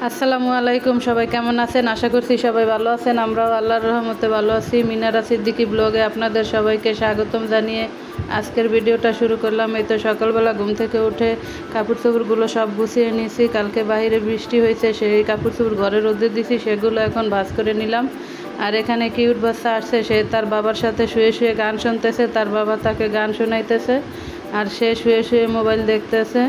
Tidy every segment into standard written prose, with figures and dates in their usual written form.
আসসালামু আলাইকুম। সবাই কেমন আছেন? আশা করছি সবাই ভালো আছেন। আমরাও আল্লাহর রহমতে ভালো আছি। মিনারা সিদ্দিকী ব্লগে আপনাদের সবাইকে স্বাগতম জানিয়ে আজকের ভিডিওটা শুরু করলাম। এই তো সকালবেলা ঘুম থেকে উঠে কাপড় চোপড়গুলো সব গুছিয়ে নিয়েছি। কালকে বাইরে বৃষ্টি হয়েছে, সেই কাপড় চোপড় ঘরে রোদে দিছি, সেগুলো এখন ভাঁজ করে নিলাম। আর এখানে কিউট বাচ্চা আসছে, সে তার বাবার সাথে শুয়ে শুয়ে গান শুনতেছে, তার বাবা তাকে গান শোনাইতেছে আর সে শুয়ে শুয়ে মোবাইল দেখতেছে।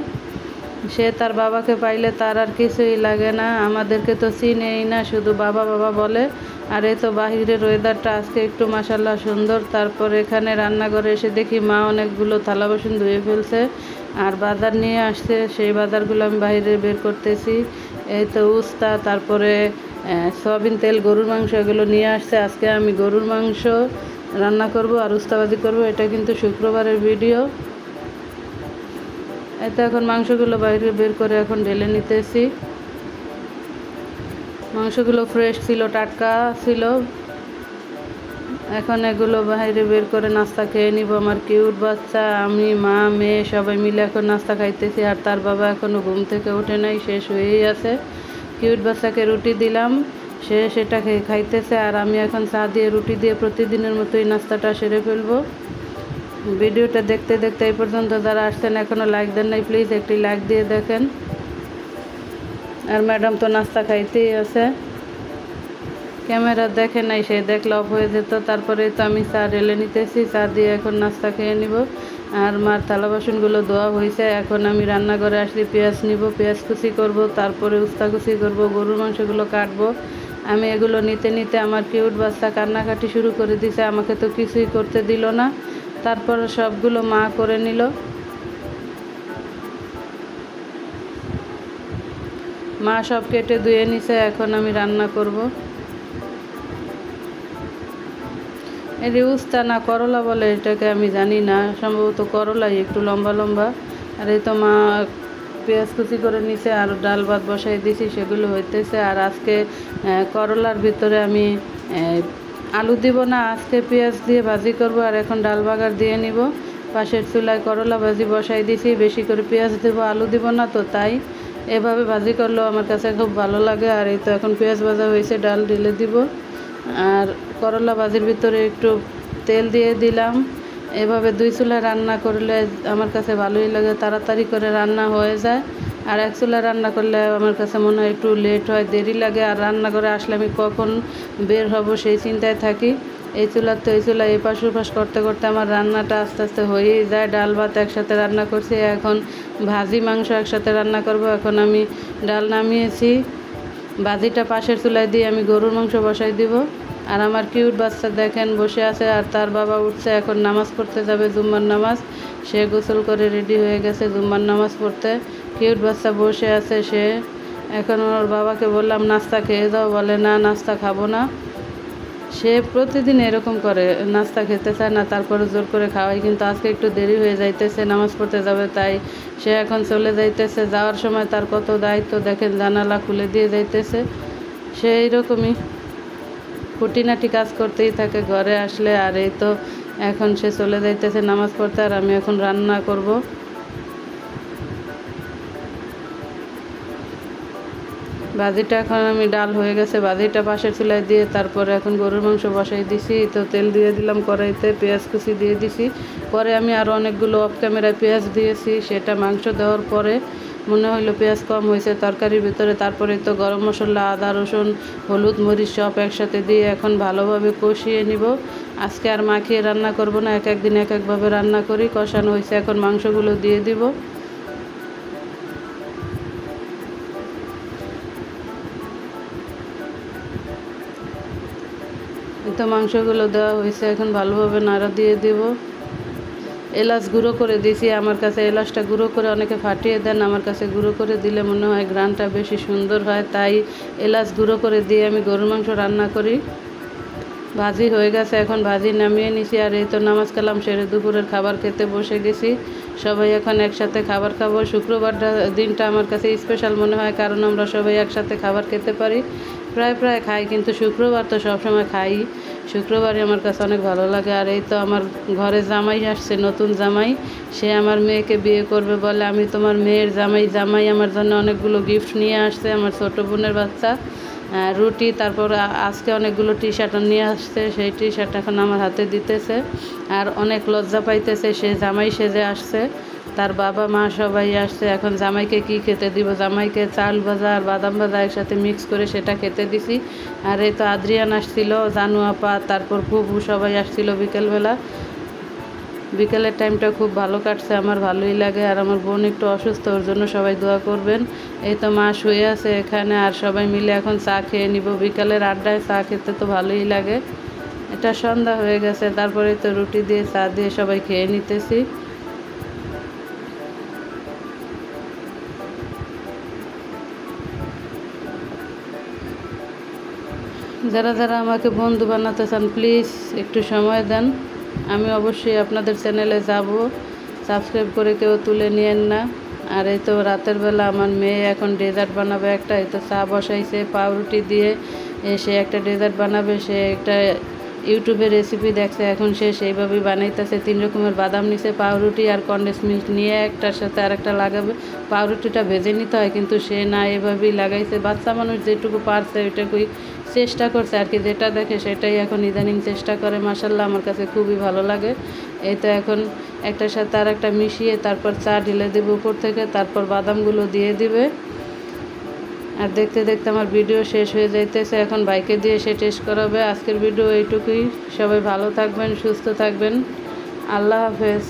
সে তার বাবাকে পাইলে তার আর কিছুই লাগে না, আমাদেরকে তো চিনেই না, শুধু বাবা বাবা বলে। আর এই তো বাহিরের ওয়েদারটা আজকে একটু মাশাল্লাহ সুন্দর। তারপর এখানে রান্নাঘরে এসে দেখি মা অনেকগুলো থালা বাসন ধুয়ে ফেলছে আর বাজার নিয়ে আসছে, সেই বাজারগুলো আমি বাইরে বের করতেছি। এই তো উস্তা, তারপরে সয়াবিন তেল, গরুর মাংস, এগুলো নিয়ে আসছে। আজকে আমি গরুর মাংস রান্না করব আর উস্তাবাজি করব। এটা কিন্তু শুক্রবারের ভিডিও। এতে এখন মাংসগুলো বাইরে বের করে এখন ঢেলে নিতেছি। মাংসগুলো ফ্রেশ ছিল, টাটকা ছিল। এখন এগুলো বাইরে বের করে নাস্তা খেয়ে নিব। আমার কিউট বাচ্চা, আমি, মা, মেয়ে সবাই মিলে এখন নাস্তা খাইতেছি। আর তার বাবা এখনও ঘুম থেকে ওঠে নাই, শেষ হয়েই আছে। কিউট বাচ্চাকে রুটি দিলাম, সে সেটা খাইতেছে। আর আমি এখন চা দিয়ে রুটি দিয়ে প্রতিদিনের মতোই নাস্তাটা সেরে ফেলবো। ভিডিওটা দেখতে দেখতে এই পর্যন্ত যারা আসছেন এখনও লাইক দেন নাই, প্লিজ একটি লাইক দিয়ে দেখেন। আর ম্যাডাম তো নাস্তা খাইতেই আছে, ক্যামেরা দেখে নাই, সে দেখলে অফ হয়ে যেত। তারপরে তো আমি চা ঢেলে নিতেছি, চা দিয়ে এখন নাস্তা খেয়ে নিব। আর মার থালা বাসনগুলো ধোয়া হয়েছে। এখন আমি রান্নাঘরে আসলে পেঁয়াজ নিব, পেঁয়াজ কুচি করব, তারপরে উস্তা কুচি করব, গরুর মাংসগুলো কাটবো। আমি এগুলো নিতে নিতে আমার কিউট বাচ্চা কান্নাকাটি শুরু করে দিছে, আমাকে তো কিছুই করতে দিল না। তারপর সবগুলো মা করে নিল। মা সব কেটে ধুয়ে নিছে, এখন আমি রান্না করব। এর উস্তা না করলা বলে এটাকে, আমি জানি না, সম্ভবত করলাই, একটু লম্বা লম্বা। আর এই তো মা পেঁয়াজ কুচি করে নিছে আর ডাল ভাত বসাই দিয়েছি, সেগুলো হইতেছে। আর আজকে করলার ভিতরে আমি আলু দিব না, আজকে পেঁয়াজ দিয়ে ভাজি করব। আর এখন ডাল বাগার দিয়ে নিব। পাশের চুলায় করলা ভাজি বসাই দিয়েছি, বেশি করে পেঁয়াজ দেব, আলু দিব না, তো তাই এভাবে ভাজি করলেও আমার কাছে খুব ভালো লাগে। আর এই তো এখন পেঁয়াজ ভাজা হয়েছে, ডাল ঢেলে দিব। আর করলা ভাজির ভিতরে একটু তেল দিয়ে দিলাম। এভাবে দুই চুলায় রান্না করলে আমার কাছে ভালোই লাগে, তাড়াতাড়ি করে রান্না হয়ে যায়। আর এক চুলায় রান্না করলে আমার কাছে মনে হয় একটু লেট হয়, দেরি লাগে। আর রান্নাঘরে আসলে আমি কখন বের হব সেই চিন্তায় থাকি। এই চুলার তো এই চুলা এপাশ ওপাশ করতে করতে আমার রান্নাটা আস্তে আস্তে হয়েই যায়। ডাল ভাত একসাথে রান্না করছি, এখন ভাজি মাংস একসাথে রান্না করব। এখন আমি ডাল নামিয়েছি, ভাজিটা পাশের চুলায় দিয়ে আমি গরুর মাংস বসাই দিব। আর আমার কিউট বাচ্চা দেখেন বসে আছে, আর তার বাবা উঠছে, এখন নামাজ পড়তে যাবে, জুম্মার নামাজ। সে গোসল করে রেডি হয়ে গেছে জুম্মার নামাজ পড়তে। কিউট বাচ্চা বসে আছে, সে এখন ওর বাবাকে বললাম নাস্তা খেয়ে দাও, বলে না নাস্তা খাবো না। সে প্রতিদিন এরকম করে, নাস্তা খেতে চায় না, তারপরে জোর করে খাওয়াই। কিন্তু আজকে একটু দেরি হয়ে যাইতেছে, নামাজ পড়তে যাবে, তাই সে এখন চলে যাইতেছে। যাওয়ার সময় তার কত দায়িত্ব দেখেন, জানালা খুলে দিয়ে যাইতেছে। সে এইরকমই খুঁটিনাটি কাজ করতেই থাকে ঘরে আসলে। আর এই তো এখন সে চলে যাইতেছে নামাজ পড়তে, আর আমি এখন রান্না করব। ভাজিটা এখন আমি ডাল হয়ে গেছে, ভাজিটা পাশের চুলায় দিয়ে তারপরে এখন গরুর মাংস বসাই দিছি। তো তেল দিয়ে দিলাম কড়াইতে, পেঁয়াজ কুচি দিয়ে দিছি। পরে আমি আরও অনেকগুলো অফ ক্যামেরায় পেঁয়াজ দিয়েছি, সেটা মাংস দেওয়ার পরে মনে হলো পেঁয়াজ কম হয়েছে তরকারির ভিতরে। তারপরে তো গরম মশলা, আদা রসুন, হলুদ মরিচ সব একসাথে দিয়ে এখন ভালোভাবে কষিয়ে নিব। আজকে আর মাখিয়ে রান্না করব না, এক একদিন এক একভাবে রান্না করি। কষানো হয়েছে, এখন মাংসগুলো দিয়ে দিব। তো মাংসগুলো দেওয়া হয়েছে, এখন ভালোভাবে নাড়া দিয়ে দেব। এলাচ গুঁড়ো করে দিয়েছি, আমার কাছে এলাচটা গুঁড়ো করে অনেকে ফাটিয়ে দেন, আমার কাছে গুঁড়ো করে দিলে মনে হয় ঘ্রাণটা বেশি সুন্দর হয়, তাই এলাচ গুঁড়ো করে দিয়ে আমি গরুর মাংস রান্না করি। ভাজি হয়ে গেছে, এখন ভাজি নামিয়ে নিছি। আর এই তো নামাজ কালাম সেরে দুপুরের খাবার খেতে বসে গেছি। সবাই এখন একসাথে খাবার খাবো। শুক্রবারটা দিনটা আমার কাছে স্পেশাল মনে হয়, কারণ আমরা সবাই একসাথে খাবার খেতে পারি। প্রায় খাই, কিন্তু শুক্রবার তো সবসময় খাই। শুক্রবারই আমার কাছে অনেক ভালো লাগে। আর এই তো আমার ঘরে জামাই আসছে, নতুন জামাই। সে আমার মেয়েকে বিয়ে করবে বলে আমি তোমার মেয়ের জামাই। জামাই আমার জন্য অনেকগুলো গিফট নিয়ে আসছে, আমার ছোট বোনের বাচ্চা, রুটি, তারপর আজকে অনেকগুলো টি শার্ট নিয়ে আসছে। সেই টি শার্ট এখন আমার হাতে দিতেছে আর অনেক লজ্জা পাইতেছে। সে জামাই সেজে আসছে, তার বাবা মা সবাই আসছে। এখন জামাইকে কি খেতে দিব? জামাইকে চাল ভাজা আর বাদাম ভাজা একসাথে মিক্স করে সেটা খেতে দিছি। আর এই তো আদ্রিয়ান আসছিল, জানু আপা, তারপর ফুবু সবাই আসছিল বিকেলবেলা। বিকেলের টাইমটা খুব ভালো কাটছে, আমার ভালোই লাগে। আর আমার বোন একটু অসুস্থ, ওর জন্য সবাই দোয়া করবেন। এই তো মা শুয়ে আছে এখানে, আর সবাই মিলে এখন চা খেয়ে নিব। বিকালের আড্ডায় চা খেতে তো ভালোই লাগে। এটা সন্ধ্যা হয়ে গেছে, তারপরে তো রুটি দিয়ে চা দিয়ে সবাই খেয়ে নিতেছি। যারা যারা আমাকে বন্ধু বানাতে চান প্লিজ একটু সময় দেন, আমি অবশ্যই আপনাদের চ্যানেলে যাব। সাবস্ক্রাইব করে কেউ তুলে নিয়েন না। আর এই তো রাতের বেলা আমার মেয়ে এখন ডেজার্ট বানাবে একটা। এই তো চা বসাইছে পাউরুটি দিয়ে, সে একটা ডেজার্ট বানাবে। সে একটা ইউটিউবে রেসিপি দেখছে, এখন সে সেইভাবেই বানাইতেছে। 3 রকমের বাদাম নিছে, পাউরুটি আর কন্ডেন্স মিল্ক নিয়ে একটার সাথে আরেকটা লাগাবে। পাউরুটিটা ভেজে নিতে হয়, কিন্তু সে না, এভাবেই লাগাইছে। বাচ্চা মানুষ যেটুকু পারছে ওইটুকুই চেষ্টা করছে আর কি, যেটা দেখে সেটাই এখন ইদানিং চেষ্টা করে। মাশাল্লাহ, আমার কাছে খুবই ভালো লাগে। এই তো এখন একটার সাথে আর একটা মিশিয়ে তারপর চা ঢেলে দেবে উপর থেকে, তারপর বাদামগুলো দিয়ে দিবে। আর দেখতে দেখতে আমার ভিডিও শেষ হয়ে যাইতেছে। এখন বাইকে দিয়ে সে টেস্ট করাবে। আজকের ভিডিও এইটুকুই। সবাই ভালো থাকবেন, সুস্থ থাকবেন। আল্লাহ হাফেজ।